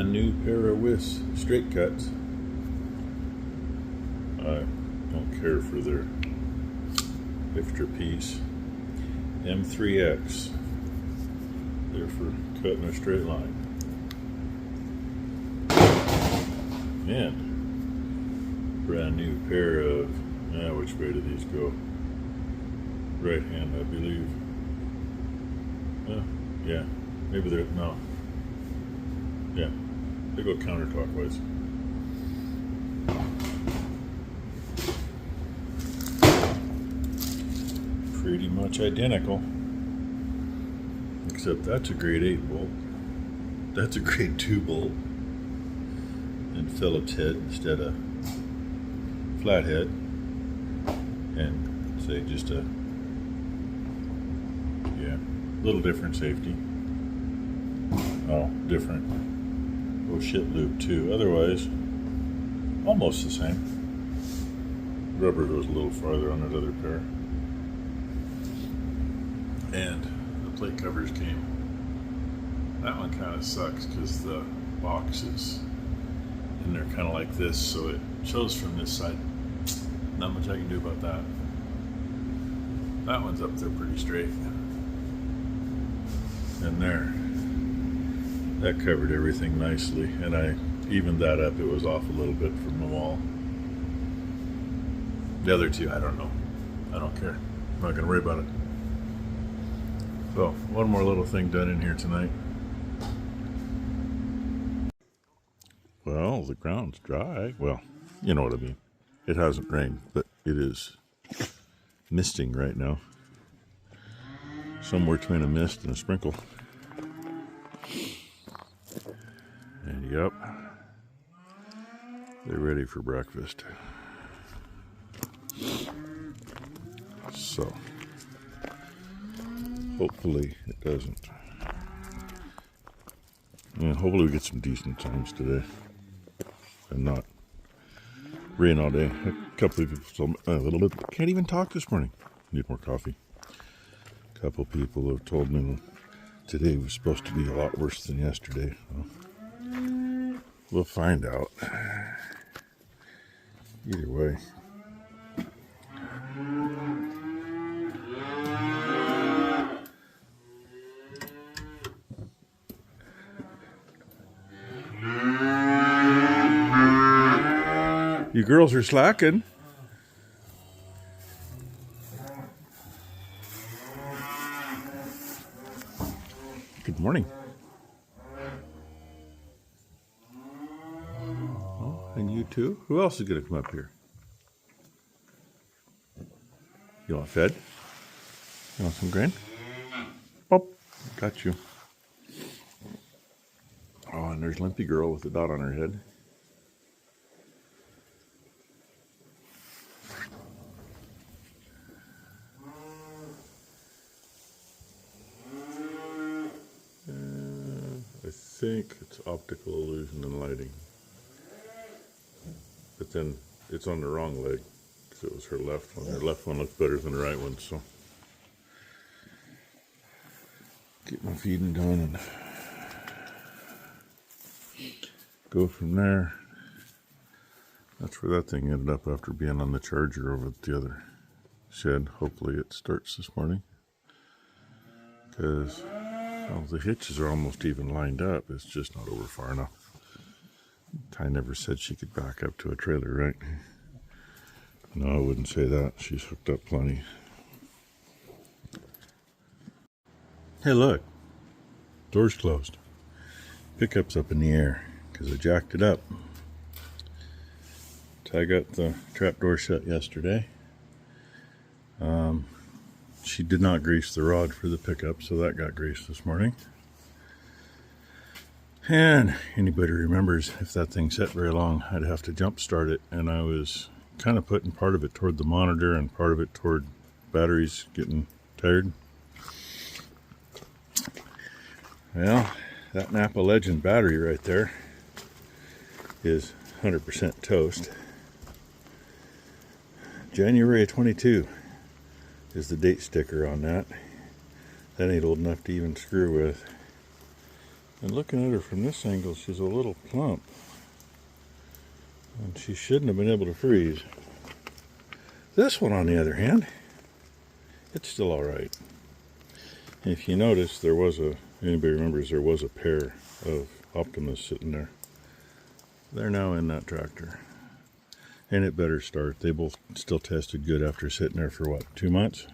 brand new pair of straight cuts. I don't care for their extra piece. M3X. They're for cutting a straight line. And brand new pair of, which way do these go? Right hand, I believe. Yeah, maybe they're, no. Yeah, they go counterclockwise. Pretty much identical. Except that's a grade 8 bolt. That's a grade 2 bolt. And Phillips head instead of flathead. And say just a, little different safety. Oh, different. Oh, shit loop too. Otherwise, almost the same. Rubber goes a little farther on that other pair. And the plate covers came. That one kind of sucks because the box is in there kind of like this, so it shows from this side. Not much I can do about that. That one's up there pretty straight. And there. That covered everything nicely, and I evened that up. It was off a little bit from the wall. The other two, I don't know. I don't care. I'm not going to worry about it. So, one more little thing done in here tonight. Well, the ground's dry. Well, you know what I mean. It hasn't rained, but it is misting right now. Somewhere between a mist and a sprinkle. And yep, they're ready for breakfast. So, hopefully it doesn't. Yeah, hopefully we get some decent times today. And not rain all day. A couple of people can't even talk this morning. Need more coffee. A couple of people have told me today was supposed to be a lot worse than yesterday. Well, we'll find out. Either way. You girls are slacking. Good morning. Oh, and you too? Who else is going to come up here? You want fed? You want some grain? Oh, got you. Oh, and there's Limpy Girl with a dot on her head. I think it's optical illusion and lighting. But then it's on the wrong leg because it was her left one. Her left one looks better than the right one, so get my feeding done and go from there. That's where that thing ended up after being on the charger over at the other shed. Hopefully it starts this morning because the hitches are almost even lined up. It's just not over far enough. Ty never said she could back up to a trailer, right? No, I wouldn't say that. She's hooked up plenty. Hey, look. Door's closed. Pickup's up in the air because I jacked it up. Ty got the trap door shut yesterday. She did not grease the rod for the pickup, so that got greased this morning. And anybody remembers, if that thing sat very long, I'd have to jump start it, and I was kind of putting part of it toward the monitor and part of it toward batteries getting tired. Well, that Napa Legend battery right there is 100% toast. January of 22 is the date sticker on that. That ain't old enough to even screw with. And looking at her from this angle, she's a little plump. And she shouldn't have been able to freeze. This one, on the other hand, it's still all right. And if you notice, anybody remembers there was a pair of Optimus sitting there. They're now in that tractor. And it better start. They both still tested good after sitting there for what, 2 months?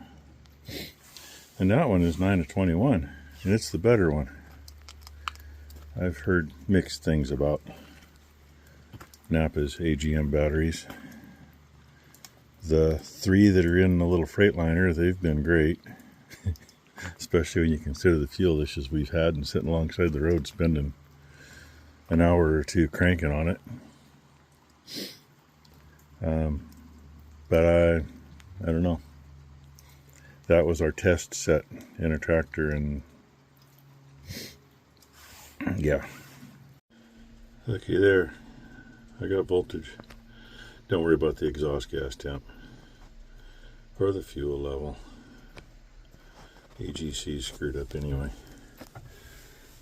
And that one is 9 of 21, and it's the better one. I've heard mixed things about Napa's AGM batteries. The 3 that are in the little Freightliner, they've been great. Especially when you consider the fuel issues we've had and sitting alongside the road spending an hour or 2 cranking on it. But I don't know. That was our test set in a tractor, and yeah. Looky there. I got voltage. Don't worry about the exhaust gas temp or the fuel level. AGC's screwed up anyway.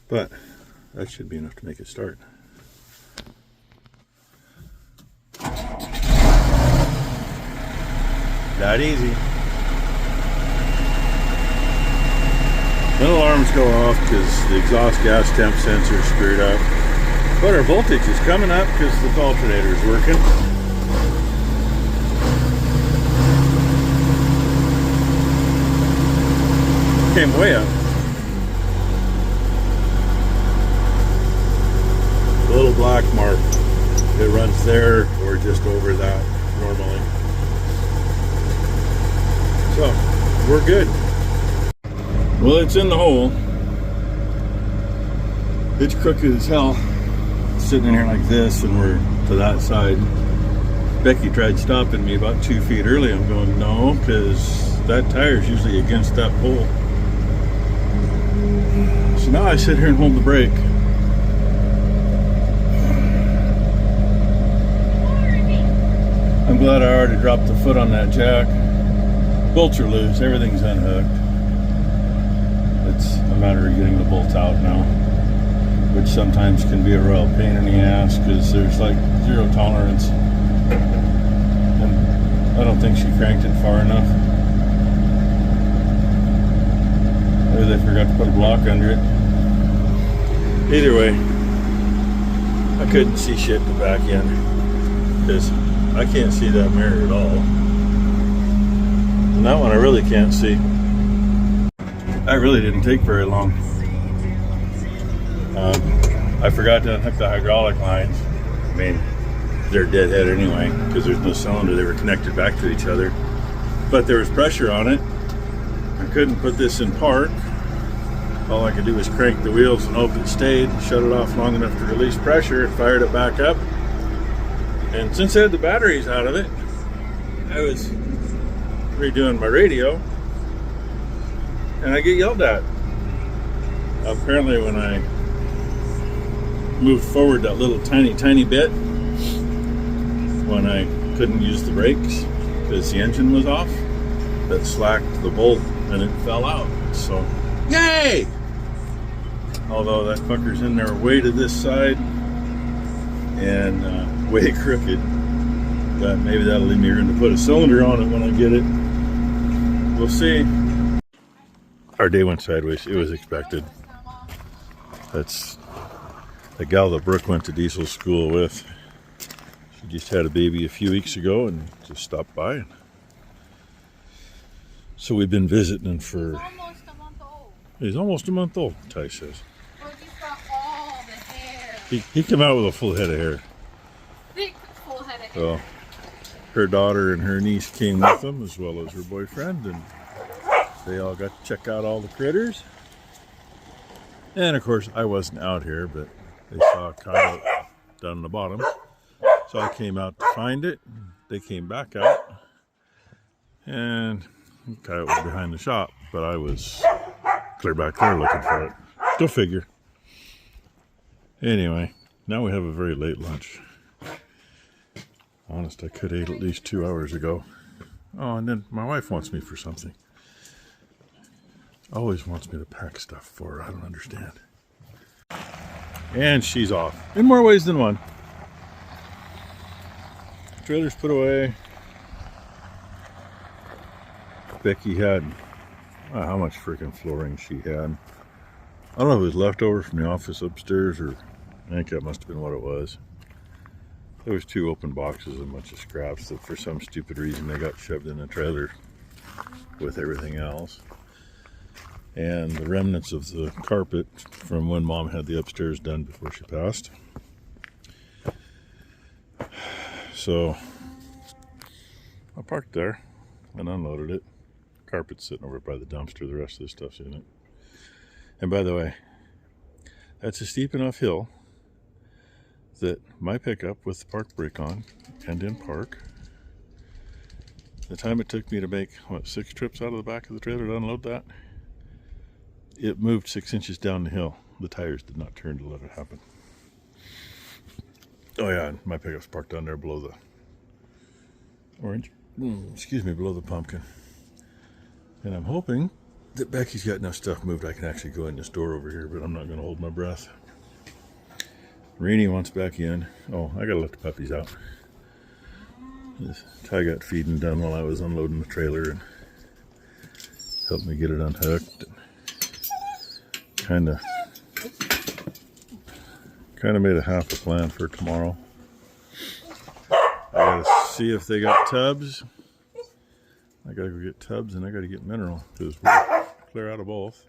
But that should be enough to make it start. That easy. Then alarms go off because the exhaust gas temp sensor is screwed up. But our voltage is coming up because the alternator is working. Came way up. The little black mark, it runs there or just over that normally. So, we're good. Well, it's in the hole. It's crooked as hell. Sitting in here like this, and we're to that side. Becky tried stopping me about 2 feet early. I'm going, no, because that tire's usually against that pole. So now I sit here and hold the brake. I'm glad I already dropped the foot on that jack. Bolts are loose, everything's unhooked. It's a matter of getting the bolts out now, which sometimes can be a real pain in the ass because there's like 0 tolerance. And I don't think she cranked it far enough. Maybe they forgot to put a block under it. Either way, I couldn't see shit in the back end because I can't see that mirror at all. And that one I really can't see. That really didn't take very long. I forgot to unhook the hydraulic lines. I mean, they're deadhead anyway because there's no cylinder. They were connected back to each other. But there was pressure on it. I couldn't put this in park. All I could do was crank the wheels and hope it stayed, shut it off long enough to release pressure, and fired it back up. And since I had the batteries out of it, I was redoing my radio, and I get yelled at. Apparently when I moved forward that little tiny bit, when I couldn't use the brakes because the engine was off, that slacked the bolt and it fell out. So, yay! Although that fucker's in there way to this side and way crooked. But maybe that'll leave me room to put a cylinder on it when I get it. We'll see. Our day went sideways. It was expected. That's the gal that Brooke went to diesel school with. She just had a baby a few weeks ago and just stopped by. So we've been visiting for... Almost a month old. He's almost a month old, Ty says. Well, he's got all the hair. He came out with a full head of hair. Thick, full head of hair. So her daughter and her niece came with them, as well as her boyfriend, and they all got to check out all the critters. And of course, I wasn't out here, but they saw a coyote down in the bottom. So I came out to find it. They came back out, and the coyote was behind the shop, but I was clear back there looking for it. Go figure. Anyway, now we have a very late lunch. Honest, I could have ate at least 2 hours ago. Oh, and then my wife wants me for something. Always wants me to pack stuff for her. I don't understand. And she's off. In more ways than one. Trailer's put away. Becky had, how much freaking flooring she had. I don't know if it was leftover from the office upstairs, or I think that must have been what it was. There was 2 open boxes and a bunch of scraps that for some stupid reason they got shoved in the trailer with everything else. And the remnants of the carpet from when Mom had the upstairs done before she passed. So I parked there and unloaded it. Carpet's sitting over by the dumpster. The rest of the stuff's in it. And by the way, that's a steep enough hill that my pickup with the park brake on and in park, the time it took me to make, 6 trips out of the back of the trailer to unload that, it moved 6 inches down the hill. The tires did not turn to let it happen. Oh yeah, and my pickup's parked down there below the orange, below the pumpkin. And I'm hoping that Becky's got enough stuff moved I can actually go in this door over here, but I'm not going to hold my breath. Rainey wants back in. Oh, I got to let the puppies out. Ty got feeding done while I was unloading the trailer and helped me get it unhooked. Kind of made a half a plan for tomorrow. I got to see if they got tubs. I gotta go get tubs and I gotta get mineral because we're clear out of both.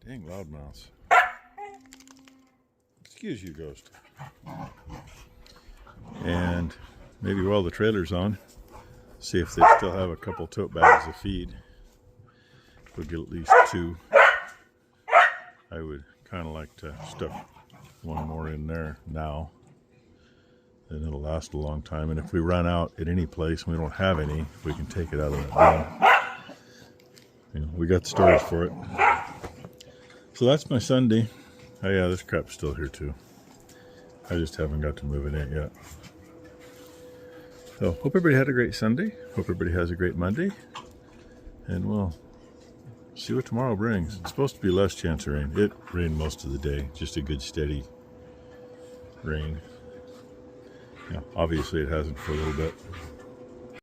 Dang loudmouths. Excuse you, Ghost. And maybe while the trailer's on, see if they still have a couple tote bags of feed. We'll get at least 2. I would kind of like to stuff one more in there now. Then it'll last a long time. And if we run out at any place and we don't have any, we can take it out of that bin. We got the storage for it. So that's my Sunday. Oh yeah, this crap's still here too. I just haven't got to move it in yet. So hope everybody had a great Sunday. Hope everybody has a great Monday. And we'll see what tomorrow brings. It's supposed to be less chance of rain. It rained most of the day. Just a good steady rain. Yeah, obviously it hasn't for a little bit.